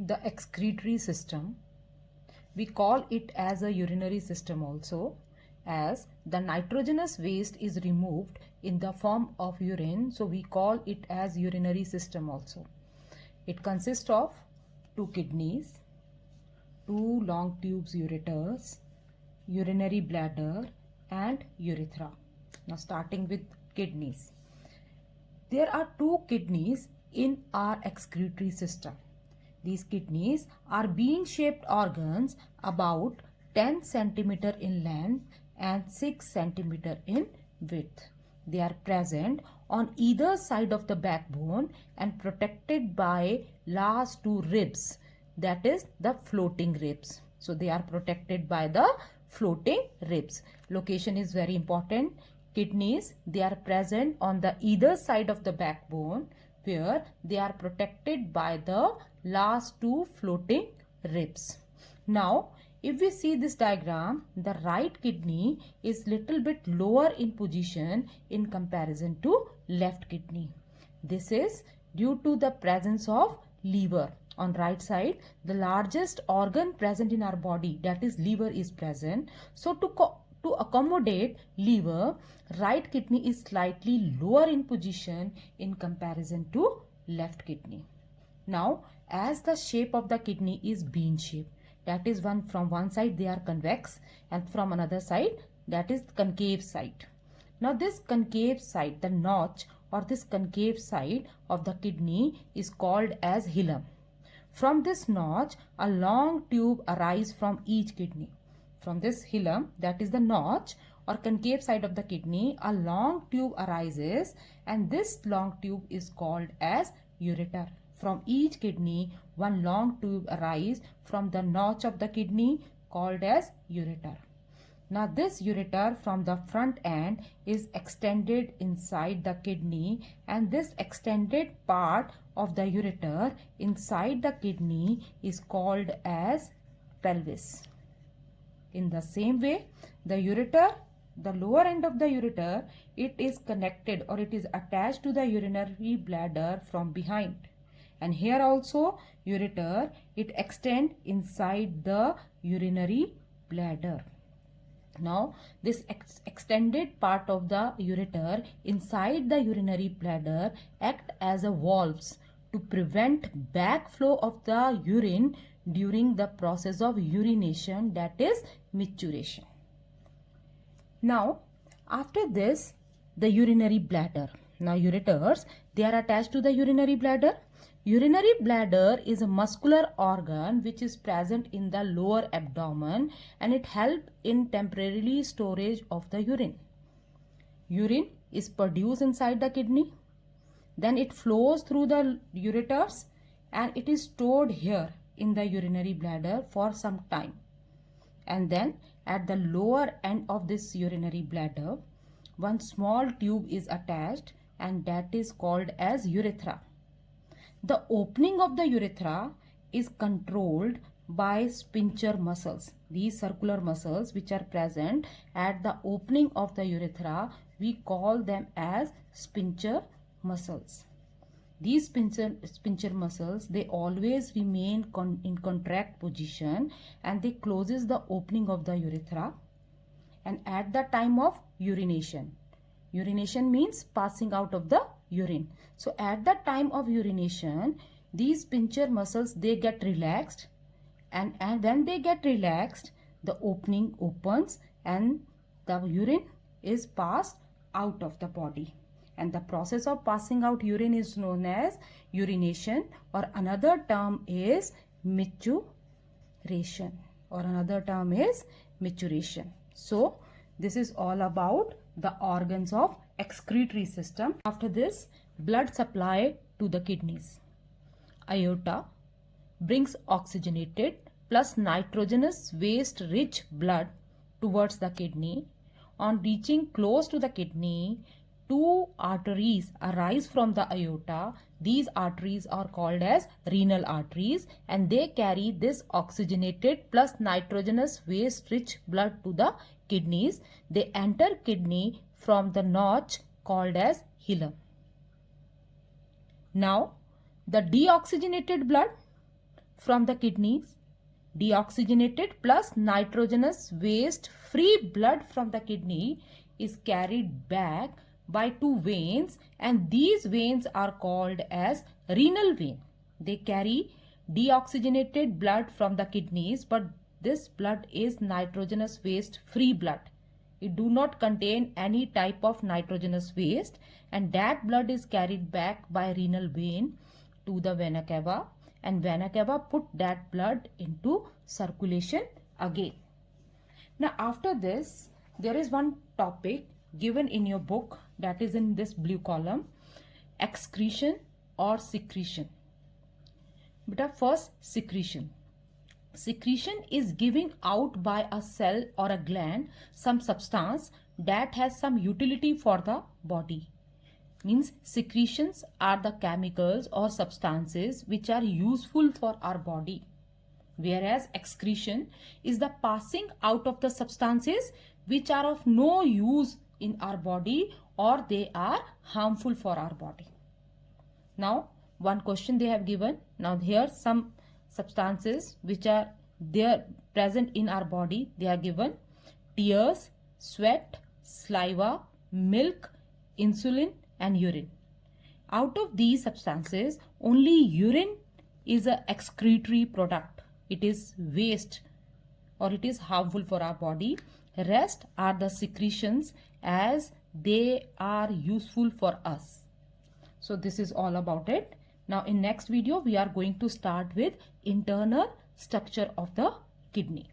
The excretory system, we call it as a urinary system also, as the nitrogenous waste is removed in the form of urine, so we call it as urinary system also. It consists of two kidneys, two long tubes ureters, urinary bladder and urethra. Now starting with kidneys. There are two kidneys in our excretory system. These kidneys are bean-shaped organs about 10 centimeter in length and 6 centimeter in width. They are present on either side of the backbone and protected by last two ribs, that is the floating ribs. So they are protected by the floating ribs. Location is very important. Kidneys, they are present on the either side of the backbone where they are protected by the last two floating ribs. Now, if we see this diagram, the right kidney is little bit lower in position in comparison to left kidney. This is due to the presence of liver. On right side, the largest organ present in our body, that is liver, is present. So to accommodate liver, right kidney is slightly lower in position in comparison to left kidney. Now, as the shape of the kidney is bean shape, that is from one side they are convex and from another side that is concave side. Now this concave side, the notch or this concave side of the kidney is called as hilum. From this notch, a long tube arises from each kidney. From this hilum, that is the notch or concave side of the kidney, a long tube arises and this long tube is called as ureter. From each kidney, one long tube arises from the notch of the kidney called as ureter. Now this ureter from the front end is extended inside the kidney, and this extended part of the ureter inside the kidney is called as pelvis. In the same way, the ureter, the lower end of the ureter, it is connected or it is attached to the urinary bladder from behind. And here also ureter, it extends inside the urinary bladder. Now this extended part of the ureter inside the urinary bladder act as a valves to prevent backflow of the urine during the process of urination, that is micturition. Now after this, the urinary bladder. Now ureters, they are attached to the urinary bladder. Urinary bladder is a muscular organ which is present in the lower abdomen and it helps in temporarily storage of the urine. Urine is produced inside the kidney, then it flows through the ureters and it is stored here in the urinary bladder for some time. And then at the lower end of this urinary bladder, one small tube is attached and that is called as urethra. The opening of the urethra is controlled by sphincter muscles. These circular muscles which are present at the opening of the urethra, we call them as sphincter muscles. These sphincter muscles, they always remain in contract position and they closes the opening of the urethra. And at the time of urination, urination means passing out of the urine. So at the time of urination, these sphincter muscles, they get relaxed and when they get relaxed, the opening opens and the urine is passed out of the body. And the process of passing out urine is known as urination, or another term is micturition, So this is all about the organs of excretory system. After this, blood supply to the kidneys. Aorta brings oxygenated plus nitrogenous waste rich blood towards the kidney. On reaching close to the kidney, two arteries arise from the aorta. These arteries are called as renal arteries and they carry this oxygenated plus nitrogenous waste rich blood to the kidneys. They enter kidney from the notch called as hilum. Now the deoxygenated blood from the kidneys. Deoxygenated plus nitrogenous waste free blood from the kidney is carried back by two veins, and these veins are called as renal vein. They carry deoxygenated blood from the kidneys, but this blood is nitrogenous waste free blood. It do not contain any type of nitrogenous waste, and that blood is carried back by renal vein to the vena cava, and vena cava put that blood into circulation again. Now after this, there is one topic given in your book, that is in this blue column, excretion or secretion. But first, secretion. Secretion is giving out by a cell or a gland some substance that has some utility for the body. Means secretions are the chemicals or substances which are useful for our body, whereas excretion is the passing out of the substances which are of no use in our body, or they are harmful for our body. Now one question they have given. Now here some substances which are there present in our body, they are given: tears, sweat, saliva, milk, insulin and urine. Out of these substances, only urine is an excretory product. It is waste or it is harmful for our body. Rest are the secretions as they are useful for us. So this is all about it. Now in next video we are going to start with internal structure of the kidney.